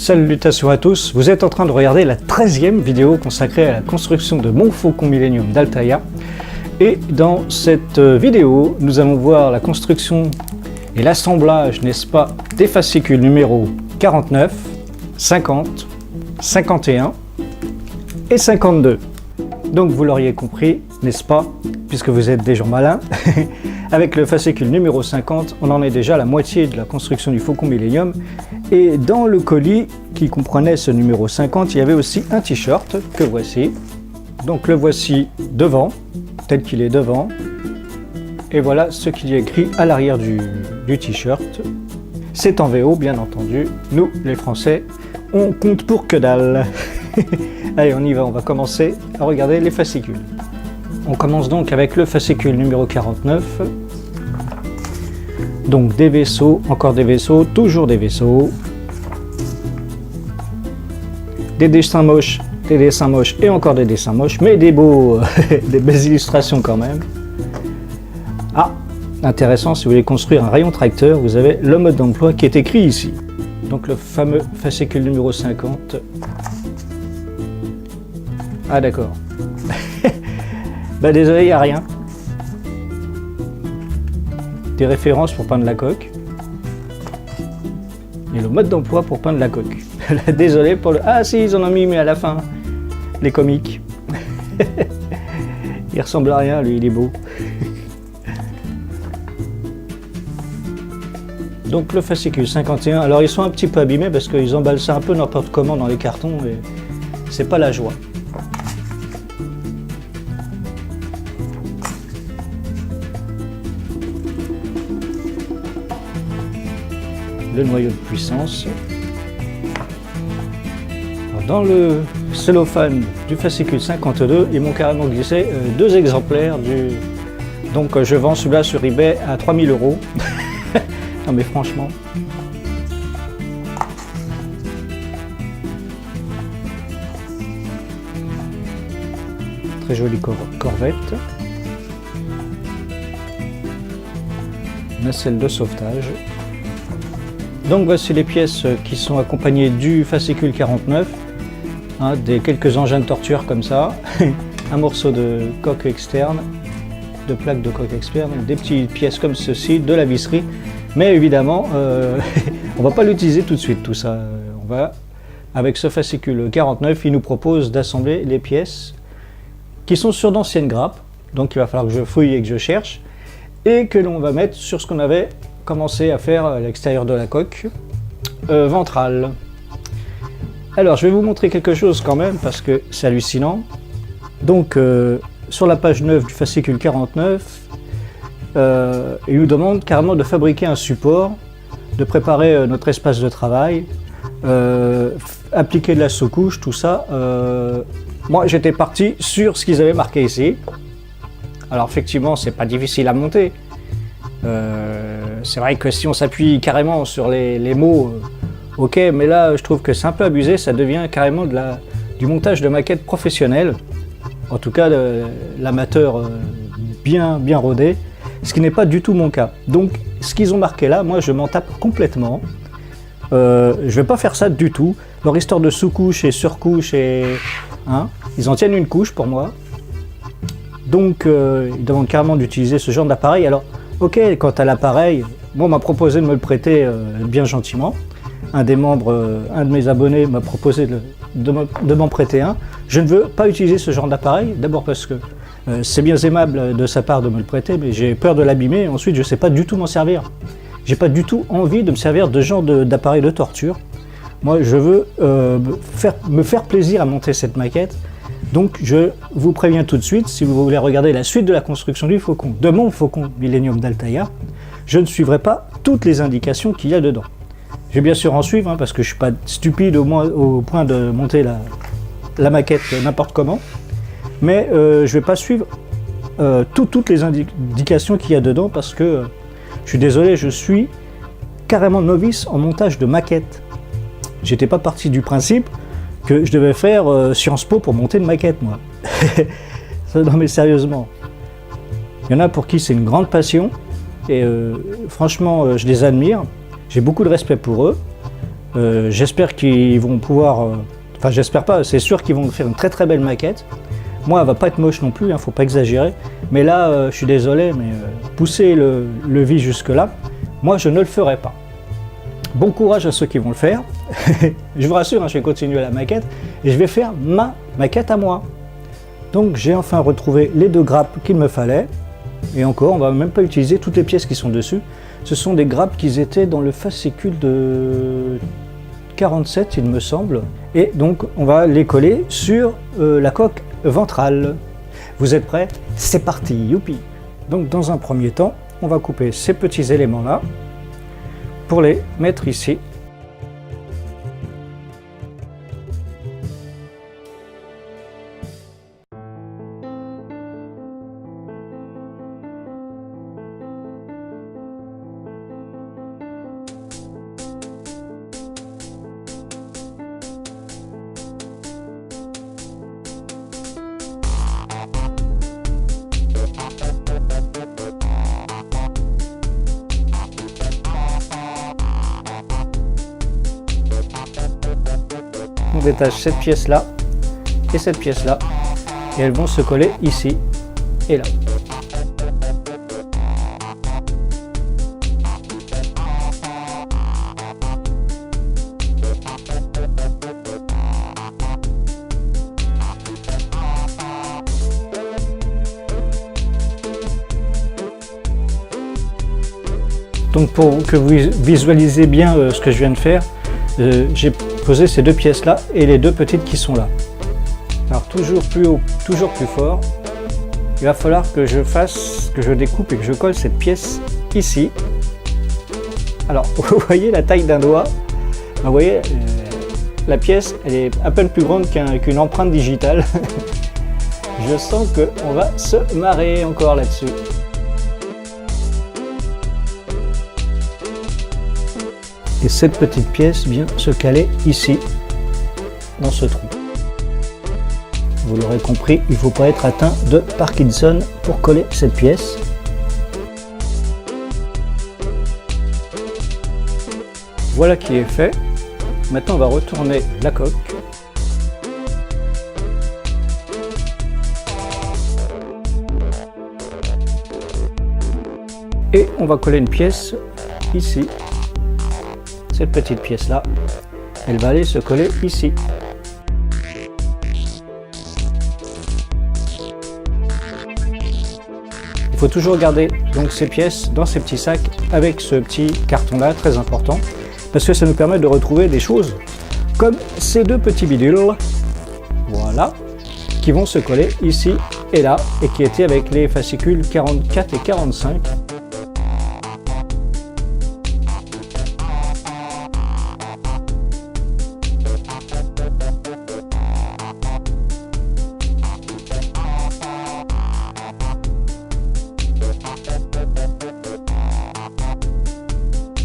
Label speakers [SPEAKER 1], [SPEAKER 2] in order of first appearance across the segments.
[SPEAKER 1] Salutations à tous, vous êtes en train de regarder la 13e vidéo consacrée à la construction de mon Faucon Millennium d'Altaïa. Et dans cette vidéo, nous allons voir la construction et l'assemblage, n'est-ce pas, des fascicules numéro 49, 50, 51 et 52. Donc vous l'auriez compris, n'est-ce pas, puisque vous êtes des gens malins, avec le fascicule numéro 50, on en est déjà à la moitié de la construction du Faucon Millennium. Et dans le colis qui comprenait ce numéro 50, il y avait aussi un t-shirt que voici. Donc le voici devant, tel qu'il est devant. Et voilà ce qu'il y a écrit à l'arrière du t-shirt. C'est en VO, bien entendu. Nous, les Français, on compte pour que dalle. Allez, on y va, on va commencer à regarder les fascicules. On commence donc avec le fascicule numéro 49. Donc des vaisseaux, encore des vaisseaux, toujours des vaisseaux. Des dessins moches et encore des dessins moches, mais des beaux, des belles illustrations quand même. Ah, intéressant, si vous voulez construire un rayon tracteur, vous avez le mode d'emploi qui est écrit ici. Donc le fameux fascicule numéro 50. Ah d'accord. Bah désolé, il n'y a rien. Des références pour peindre la coque. Et le mode d'emploi pour peindre la coque. Désolé pour le... Ah si, ils en ont mis, mais à la fin. Les comiques. Il ressemble à rien, lui, il est beau. Donc le fascicule 51, alors ils sont un petit peu abîmés parce qu'ils emballent ça un peu n'importe comment dans les cartons et c'est pas la joie. Le noyau de puissance. Alors, dans le cellophane du fascicule 52, ils m'ont carrément glissé deux exemplaires du... Donc je vends celui-là sur eBay à 3000 €. Non mais franchement. Très jolie corvette. Nacelle de sauvetage. Donc voici les pièces qui sont accompagnées du fascicule 49, hein, des quelques engins de torture comme ça, un morceau de coque externe, de plaque de coque externe, des petites pièces comme ceci, de la visserie, mais évidemment on va pas l'utiliser tout de suite tout ça. On va, avec ce fascicule 49, il nous propose d'assembler les pièces qui sont sur d'anciennes grappes, donc il va falloir que je fouille et que je cherche, et que l'on va mettre sur ce qu'on avait commencer à faire à l'extérieur de la coque ventrale. Alors je vais vous montrer quelque chose quand même parce que c'est hallucinant. Donc sur la page 9 du fascicule 49, il nous demande carrément de fabriquer un support, de préparer notre espace de travail, appliquer de la sous-couche, tout ça. Moi j'étais parti sur ce qu'ils avaient marqué ici. Alors effectivement c'est pas difficile à monter. C'est vrai que si on s'appuie carrément sur les mots, ok, mais là je trouve que c'est un peu abusé, ça devient carrément du montage de maquettes professionnelles, en tout cas l'amateur bien rodé, ce qui n'est pas du tout mon cas. Donc ce qu'ils ont marqué là, moi je m'en tape complètement, je vais pas faire ça du tout, leur histoire de sous-couche et surcouche, hein, ils en tiennent une couche pour moi, donc ils demandent carrément d'utiliser ce genre d'appareil. Alors ok, quant à l'appareil, moi on m'a proposé de me le prêter bien gentiment. Un de mes abonnés m'a proposé de m'en prêter un. Je ne veux pas utiliser ce genre d'appareil, d'abord parce que c'est bien aimable de sa part de me le prêter, mais j'ai peur de l'abîmer. Ensuite, je ne sais pas du tout m'en servir. J'ai pas du tout envie de me servir de ce genre d'appareil de torture. Moi, je veux me faire plaisir à monter cette maquette. Donc je vous préviens tout de suite, si vous voulez regarder la suite de la construction du Faucon, de mon Faucon Millennium d'Altaïa, je ne suivrai pas toutes les indications qu'il y a dedans. Je vais bien sûr en suivre, hein, parce que je ne suis pas stupide au point de monter la maquette n'importe comment, mais je ne vais pas suivre toutes les indications qu'il y a dedans, parce que je suis désolé, je suis carrément novice en montage de maquettes. J'étais pas parti du principe que je devais faire Sciences Po pour monter une maquette, moi. Non mais sérieusement. Il y en a pour qui c'est une grande passion, et franchement, je les admire. J'ai beaucoup de respect pour eux. J'espère qu'ils vont pouvoir... Enfin, j'espère pas, c'est sûr qu'ils vont faire une très très belle maquette. Moi, elle va pas être moche non plus, hein, faut pas exagérer. Mais là, je suis désolé, mais pousser le vis jusque-là, moi, je ne le ferai pas. Bon courage à ceux qui vont le faire. Je vous rassure, hein, je vais continuer la maquette et je vais faire ma maquette à moi. Donc, j'ai enfin retrouvé les 2 grappes qu'il me fallait. Et encore, on va même pas utiliser toutes les pièces qui sont dessus. Ce sont des grappes qui étaient dans le fascicule de 47, il me semble. Et donc, on va les coller sur la coque ventrale. Vous êtes prêts? C'est parti, youpi! Donc, dans un premier temps, on va couper ces petits éléments-là pour les mettre ici. On détache cette pièce là et cette pièce là et elles vont se coller ici et là. Donc pour que vous visualisez bien ce que je viens de faire, j'ai posé ces 2 pièces là et les 2 petites qui sont là. Alors toujours plus haut, toujours plus fort. Il va falloir que je découpe et que je colle cette pièce ici. Alors vous voyez la taille d'un doigt. Vous voyez la pièce, elle est à peine plus grande qu'une empreinte digitale. Je sens qu'on va se marrer encore là-dessus. Et cette petite pièce vient se caler ici, dans ce trou. Vous l'aurez compris, il ne faut pas être atteint de Parkinson pour coller cette pièce. Voilà qui est fait. Maintenant, on va retourner la coque. Et on va coller une pièce ici. Cette petite pièce là, elle va aller se coller ici. Il faut toujours garder donc ces pièces dans ces petits sacs avec ce petit carton là, très important, parce que ça nous permet de retrouver des choses comme ces 2 petits bidules, voilà, qui vont se coller ici et là, et qui étaient avec les fascicules 44 et 45.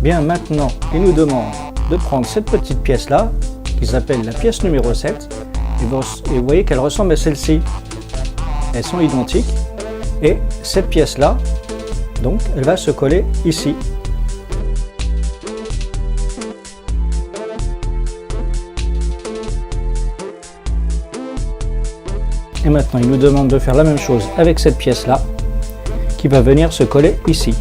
[SPEAKER 1] Bien, maintenant, il nous demande de prendre cette petite pièce là, qui s'appelle la pièce numéro 7, et vous voyez qu'elle ressemble à celle-ci. Elles sont identiques, et cette pièce là, donc, elle va se coller ici. Et maintenant, il nous demande de faire la même chose avec cette pièce là, qui va venir se coller ici.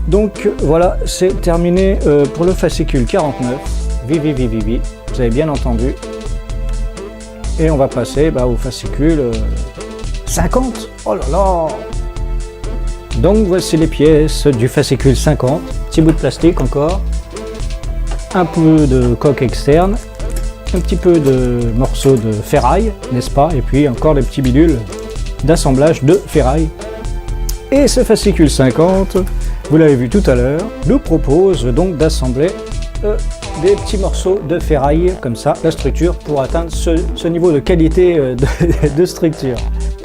[SPEAKER 1] Donc voilà, c'est terminé pour le fascicule 49, Vivi, vous avez bien entendu. Et on va passer au fascicule 50, oh là là. Donc voici les pièces du fascicule 50, petit bout de plastique encore, un peu de coque externe, un petit peu de morceaux de ferraille, n'est-ce pas, et puis encore des petits bidules d'assemblage de ferraille. Et ce fascicule 50, vous l'avez vu tout à l'heure, nous propose donc d'assembler des petits morceaux de ferraille, comme ça, la structure, pour atteindre ce niveau de qualité de structure.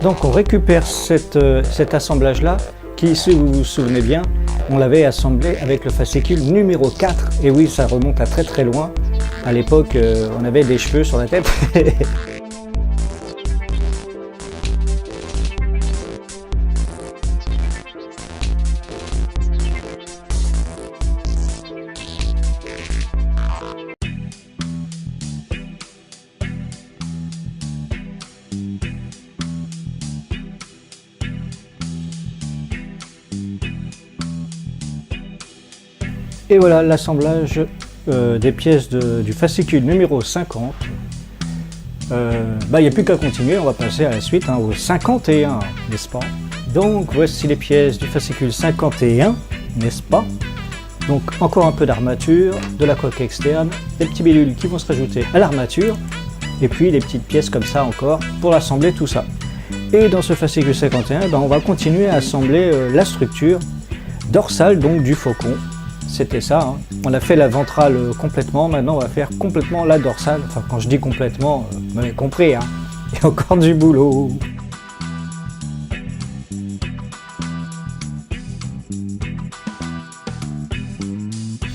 [SPEAKER 1] Donc on récupère cet assemblage-là, qui, si vous vous souvenez bien, on l'avait assemblé avec le fascicule numéro 4. Et oui, ça remonte à très très loin. À l'époque, on avait des cheveux sur la tête. Et voilà l'assemblage des pièces du fascicule numéro 50. Il n'y a plus qu'à continuer, on va passer à la suite, au 51, n'est-ce pas? Donc voici les pièces du fascicule 51, n'est-ce pas? Donc encore un peu d'armature, de la coque externe, des petits bidules qui vont se rajouter à l'armature, et puis les petites pièces comme ça encore pour assembler tout ça. Et dans ce fascicule 51, on va continuer à assembler la structure dorsale donc du faucon. C'était ça, on a fait la ventrale complètement, maintenant on va faire complètement la dorsale. Enfin quand je dis complètement, vous m'avez compris, il y a encore du boulot.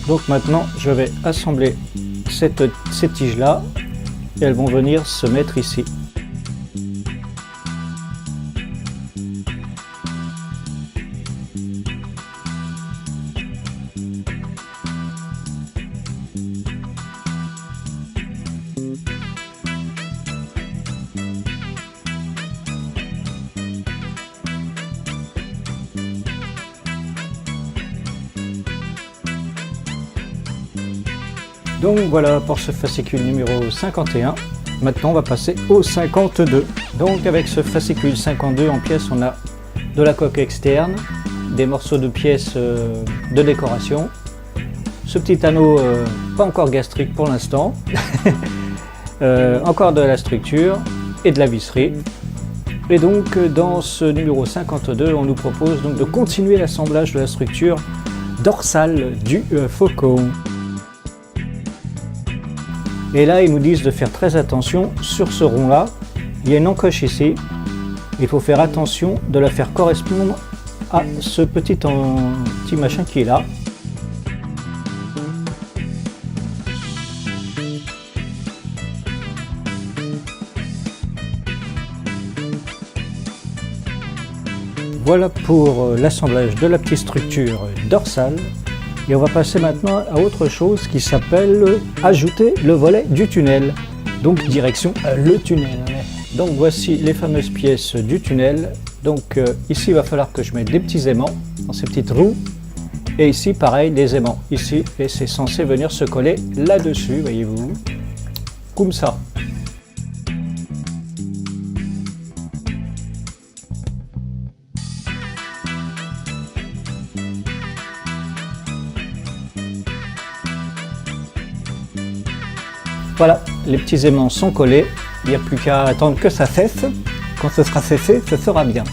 [SPEAKER 1] Donc maintenant je vais assembler ces tiges là et elles vont venir se mettre ici. Donc voilà pour ce fascicule numéro 51. Maintenant on va passer au 52. Donc avec ce fascicule 52 en pièces, on a de la coque externe, des morceaux de pièces de décoration, ce petit anneau pas encore gastrique pour l'instant, encore de la structure et de la visserie. Et donc dans ce numéro 52, on nous propose donc de continuer l'assemblage de la structure dorsale du faucon. Et là, ils nous disent de faire très attention sur ce rond-là. Il y a une encoche ici. Il faut faire attention de la faire correspondre à ce petit machin qui est là. Voilà pour l'assemblage de la petite structure dorsale. Et on va passer maintenant à autre chose qui s'appelle ajouter le volet du tunnel. Donc direction le tunnel. Donc voici les fameuses pièces du tunnel. Donc ici il va falloir que je mette des petits aimants dans ces petites roues. Et ici pareil des aimants ici. Et c'est censé venir se coller là-dessus, voyez-vous. Comme ça. Voilà, les petits aimants sont collés, il n'y a plus qu'à attendre que ça cesse. Quand ce sera cessé, ce sera bien.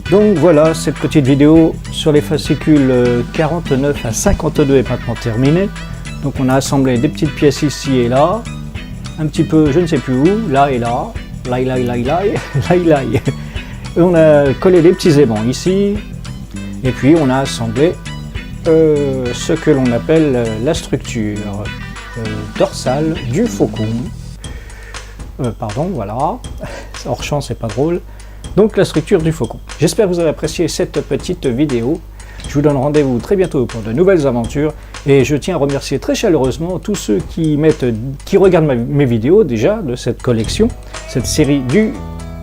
[SPEAKER 1] Donc voilà, cette petite vidéo sur les fascicules 49 à 52 est maintenant terminée. Donc on a assemblé des petites pièces ici et là, un petit peu je ne sais plus où, là et là, là et là et là et là et là. Et on a collé des petits aimants ici, et puis on a assemblé ce que l'on appelle la structure dorsale du faucon. Pardon, voilà. Hors champ, c'est pas drôle. Donc la structure du faucon. J'espère que vous avez apprécié cette petite vidéo. Je vous donne rendez-vous très bientôt pour de nouvelles aventures. Et je tiens à remercier très chaleureusement tous ceux qui regardent mes vidéos déjà de cette collection, cette série du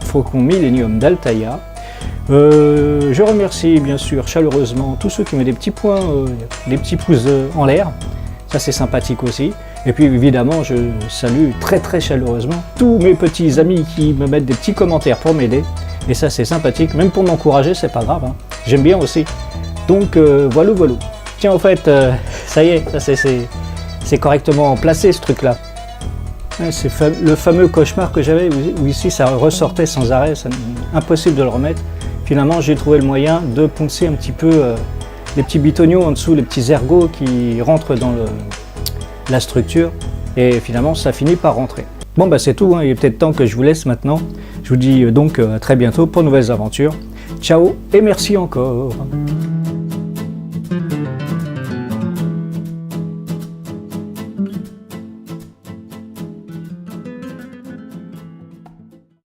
[SPEAKER 1] Faucon Millennium d'Altaïa. Je remercie bien sûr chaleureusement tous ceux qui mettent des petits points, des petits pouces en l'air. Ça c'est sympathique aussi. Et puis évidemment je salue très chaleureusement tous mes petits amis qui me mettent des petits commentaires pour m'aider. Et ça c'est sympathique, même pour m'encourager c'est pas grave, j'aime bien aussi. Donc voilà. Tiens au fait, ça y est, c'est correctement placé ce truc là. C'est le fameux cauchemar que j'avais où ici ça ressortait sans arrêt, impossible de le remettre. Finalement j'ai trouvé le moyen de poncer un petit peu les petits bitoniaux en dessous, les petits ergots qui rentrent dans la structure, et finalement ça finit par rentrer. Bon bah c'est tout, il est peut-être temps que je vous laisse maintenant. Je vous dis donc à très bientôt pour de nouvelles aventures. Ciao et merci encore.